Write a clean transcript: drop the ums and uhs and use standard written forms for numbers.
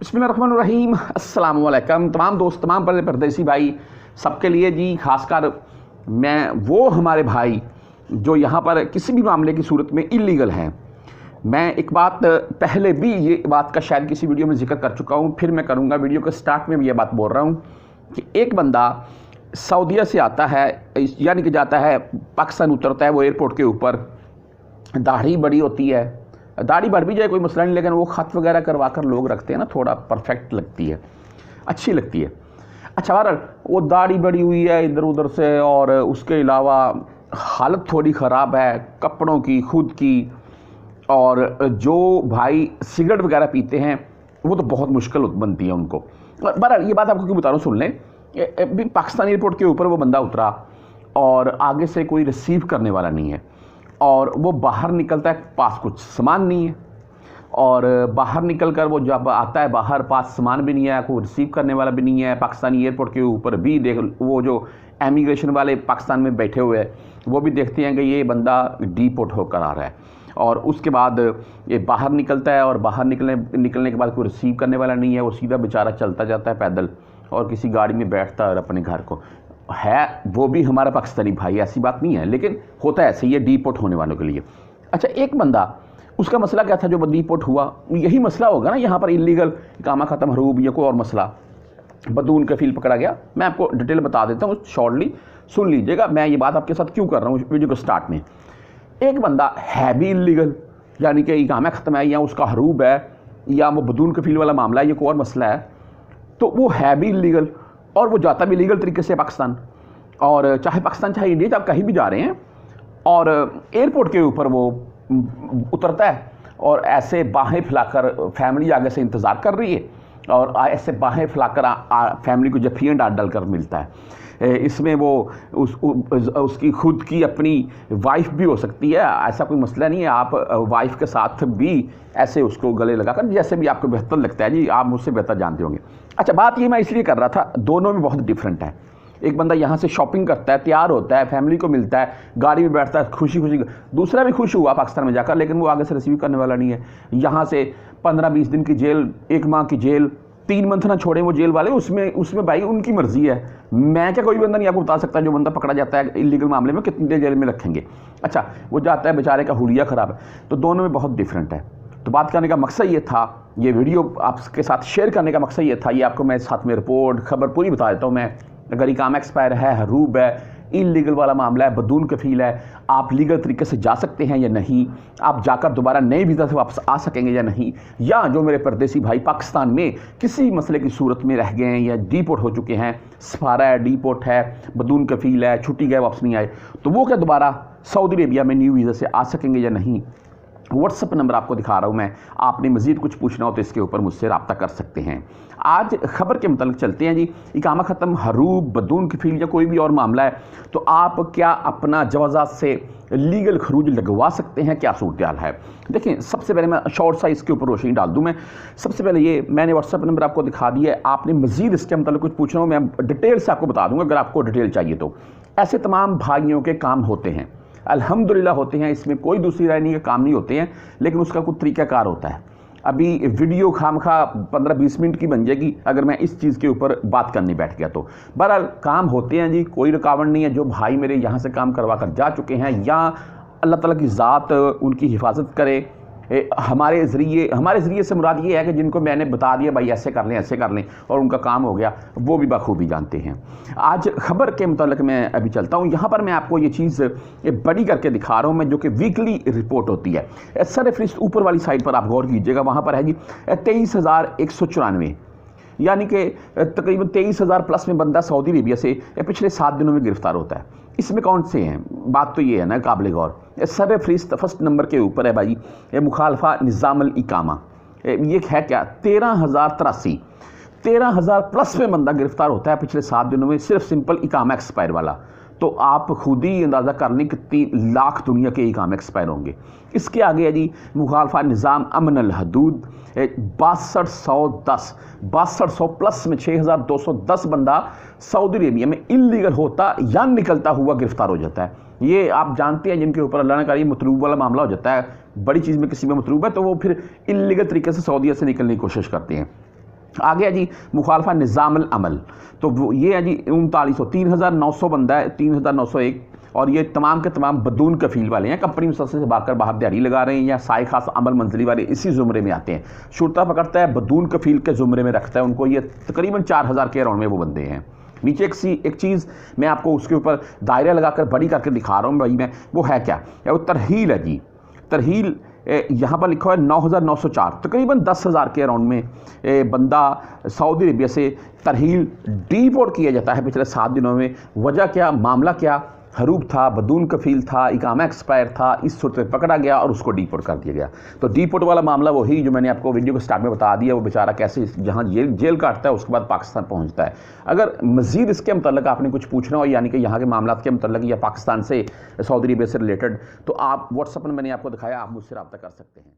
बिस्मिल्लाहिर्रहमानिर्रहीम। अस्सलाम वालेकुम तमाम दोस्त, तमाम परदेसी भाई, सबके लिए जी। खासकर मैं वो हमारे भाई जो यहाँ पर किसी भी मामले की सूरत में इल्लीगल हैं। मैं एक बात पहले भी ये बात का शायद किसी वीडियो में जिक्र कर चुका हूँ, फिर मैं करूँगा। वीडियो के स्टार्ट में भी ये बात बोल रहा हूँ कि एक बंदा सऊदीया से आता है, यानी कि जाता है पाकिस्तान, उतरता है वो एयरपोर्ट के ऊपर। दाढ़ी बड़ी होती है, दाढ़ी बढ़ भी जाए कोई मसला नहीं, लेकिन वो ख़त वगैरह करवा कर लोग रखते हैं ना, थोड़ा परफेक्ट लगती है, अच्छी लगती है। अच्छा बहरहाल वो दाढ़ी बड़ी हुई है इधर उधर से, और उसके अलावा हालत थोड़ी ख़राब है कपड़ों की, खुद की। और जो भाई सिगरेट वगैरह पीते हैं वो तो बहुत मुश्किल बनती है उनको। बहरहाल ये बात आपको क्यों बता रहा हूँ, सुन लें। पाकिस्तान एयरपोर्ट के ऊपर वो बंदा उतरा और आगे से कोई रिसीव करने वाला नहीं है, और वो बाहर निकलता है, पास कुछ सामान नहीं है। और बाहर निकल कर वो जब आता है बाहर, पास सामान भी नहीं है, कोई रिसीव करने वाला भी नहीं है। पाकिस्तानी एयरपोर्ट के ऊपर भी देख, वो जो इमिग्रेशन वाले पाकिस्तान में बैठे हुए हैं वो भी देखते हैं कि ये बंदा डिपोर्ट होकर आ रहा है। और उसके बाद ये बाहर निकलता है, और बाहर निकलने के बाद कोई रिसीव करने वाला नहीं है। वो सीधा बेचारा चलता जाता है पैदल, और किसी गाड़ी में बैठता है और अपने घर को है। वो भी हमारा पाकिस्तानी भाई, ऐसी बात नहीं है, लेकिन होता है ऐसे, ये डिपोर्ट होने वालों के लिए। अच्छा, एक बंदा, उसका मसला क्या था जो डिपोर्ट हुआ? यही मसला होगा ना यहाँ पर, इलीगल इकामा ख़त्म, हरूब, या कोई और मसला। बदून कफील पकड़ा गया। मैं आपको डिटेल बता देता हूँ, शॉर्टली सुन लीजिएगा मैं ये बात आपके साथ क्यों कर रहा हूँ वीडियो को स्टार्ट में। एक बंदा है भी इलीगल, यानी कि इकामा ख़त्म है, या उसका हरूब है, या वो बदून कफील वाला मामला है, ये कोई और मसला है, तो वो है भी इलीगल और वो जाता भी लीगल तरीके से पाकिस्तान। और चाहे पाकिस्तान चाहे इंडिया, आप कहीं भी जा रहे हैं, और एयरपोर्ट के ऊपर वो उतरता है और ऐसे बाहें फैलाकर, फैमिली आगे से इंतज़ार कर रही है, और ऐसे बाहें फैलाकर फैमिली को जफियाँ डालकर मिलता है। इसमें वो उसकी खुद की अपनी वाइफ भी हो सकती है, ऐसा कोई मसला नहीं है। आप वाइफ के साथ भी ऐसे उसको गले लगाकर, जैसे भी आपको बेहतर लगता है जी, आप मुझसे बेहतर जानते होंगे। अच्छा, बात ये मैं इसलिए कर रहा था, दोनों में बहुत डिफरेंट है। एक बंदा यहाँ से शॉपिंग करता है, तैयार होता है, फैमिली को मिलता है, गाड़ी में बैठता है, खुशी खुशी। दूसरा भी खुश हुआ पाकिस्तान में जाकर, लेकिन वो आगे से रिसीव करने वाला नहीं है। यहाँ से 15-20 दिन की जेल, 1 माह की जेल, 3 मंथ ना छोड़े वो जेल वाले, उसमें भाई उनकी मर्जी है। मैं क्या, कोई बंदा नहीं आपको बता सकता जो बंदा पकड़ा जाता है इलीगल मामले में कितनी देर जेल में रखेंगे। अच्छा, वो जाता है, बेचारे का हुलिया ख़राब है। तो दोनों में बहुत डिफरेंट है। तो बात करने का मकसद ये था, ये वीडियो आपके साथ शेयर करने का मकसद ये था, ये आपको मैं साथ में रिपोर्ट खबर पूरी बता देता हूँ मैं। अगर इकामा एक्सपायर है, हरूब है, इलीगल वाला मामला है, बदून कफील है, आप लीगल तरीके से जा सकते हैं या नहीं, आप जाकर दोबारा नए वीज़ा से वापस आ सकेंगे या नहीं, या जो मेरे परदेसी भाई पाकिस्तान में किसी मसले की सूरत में रह गए हैं या डिपोर्ट हो चुके हैं, सफारा है, डिपोर्ट है, बदून कफील है, छुट्टी गए, वापस नहीं आए, तो वो क्या दोबारा सऊदी अरेबिया में न्यू वीज़ा से आ सकेंगे या नहीं। व्हाट्सअप नंबर आपको दिखा रहा हूँ मैं, आपने मज़ीद कुछ पूछना हो तो इसके ऊपर मुझसे रब्ता कर सकते हैं। आज खबर के मतलब चलते हैं जी। इकामा ख़त्म, हरूब, बदून कफील या कोई भी और मामला है, तो आप क्या अपना जवाज़ात से लीगल खरूज लगवा सकते हैं, क्या सूरत है? देखिए, सबसे पहले मैं शॉर्ट सा इसके ऊपर रोशनी डाल दूँ। मैं सबसे पहले ये, मैंने व्हाट्सअप नंबर आपको दिखा दिया है, आपने मज़ीद इसके मतलब कुछ पूछना हो मैं डिटेल से आपको बता दूँगा, अगर आपको डिटेल चाहिए तो। ऐसे तमाम भाइयों के काम होते हैं, अल्हम्दुलिल्लाह होते हैं, इसमें कोई दूसरी राय नहीं, के काम नहीं होते हैं, लेकिन उसका कुछ तरीक़ाकार होता है। अभी वीडियो खामखा 15-20 मिनट की बन जाएगी अगर मैं इस चीज़ के ऊपर बात करने बैठ गया तो। बहरहाल काम होते हैं जी, कोई रुकावट नहीं है। जो भाई मेरे यहाँ से काम करवा कर जा चुके हैं, या अल्लाह ताला की ज़ात उनकी हिफाजत करे, हमारे ज़रिए से मुराद ये है कि जिनको मैंने बता दिया भाई ऐसे कर लें और उनका काम हो गया, वो भी बखूबी जानते हैं। आज खबर के मुतालिक मैं अभी चलता हूँ। यहाँ पर मैं आपको ये चीज़ बड़ी करके दिखा रहा हूँ मैं, जो कि वीकली रिपोर्ट होती है। सरफहरिस्त ऊपर वाली साइड पर आप गौर कीजिएगा, वहाँ पर है जी 23,194, यानी कि तकरीबन 23,000 प्लस में बंदा सऊदी अरेबिया से पिछले 7 दिनों में गिरफ़्तार होता है। इसमें कौन से हैं? बात तो ये है ना, काबिल गौर, सरफहरिस्त फर्स्ट नंबर के ऊपर है भाई, मुखालफा निज़ामुल इकामा। ये है क्या? 13,083, 13,000 प्लस में बंदा गिरफ़्तार होता है पिछले 7 दिनों में, सिर्फ सिंपल इकामा एक्सपायर वाला। तो आप खुद ही अंदाज़ा कर लें कितनी लाख दुनिया के इकामे एक्सपायर होंगे। इसके आगे है जी मुखालफा निज़ाम अमन अल हदूद, 6200 प्लस में 6210 बंदा सऊदी अरेबिया में इल्लीगल होता या निकलता हुआ गिरफ्तार हो जाता है। ये आप जानते हैं जिनके ऊपर अल्लाह ने कहा मतलूब वाला मामला हो जाता है, बड़ी चीज़ में किसी में मतलूब है तो वो फिर इल्लीगल तरीके से सऊदीया से निकलने की कोशिश करते हैं। आ गया जी मुखालफा निज़ामुल अमल, तो ये है जी 3900, 3900 बंदा है, 3901, और ये तमाम के तमाम बदून कफील वाले हैं, कंपनी मुसलसल से भागकर बाहर दिहाड़ी लगा रहे हैं, या साय खास अमल मंजली वाले इसी ज़ुमरे में आते हैं। शुरता पकड़ता है, बदून कफील के ज़ुमरे में रखता है उनको, ये तकरीबन 4000 के अराउंड में वो बंदे हैं। नीचे एक चीज़ मैं आपको उसके ऊपर दायरा लगाकर बड़ी करके दिखा रहा हूँ भाई मैं, वो है क्या, वो तरहील है जी। तरहील यहाँ पर लिखा हुआ है 9904, तकरीबन 10,000 के अराउंड में बंदा सऊदी अरेबिया से तरहील डीपोर्ट किया जाता है पिछले 7 दिनों में। वजह क्या, मामला क्या, हरूब था, बदून कफील था, इकामा एक्सपायर था, इस सूरत में पकड़ा गया और उसको डीपोर्ट कर दिया गया। तो डीपोर्ट वाला मामला वही जो मैंने आपको वीडियो के स्टार्ट में बता दिया, वो बेचारा कैसे जहाँ जेल काटता है उसके बाद पाकिस्तान पहुँचता है। अगर मज़ीद इसके मतलब आपने कुछ पूछना हो, यानी कि यहाँ के मामला के मतलब या पाकिस्तान से सऊदी अरेबिया से रिलेटेड, तो आप व्हाट्सएप में मैंने आपको दिखाया, आप मुझसे रब्ता कर सकते हैं।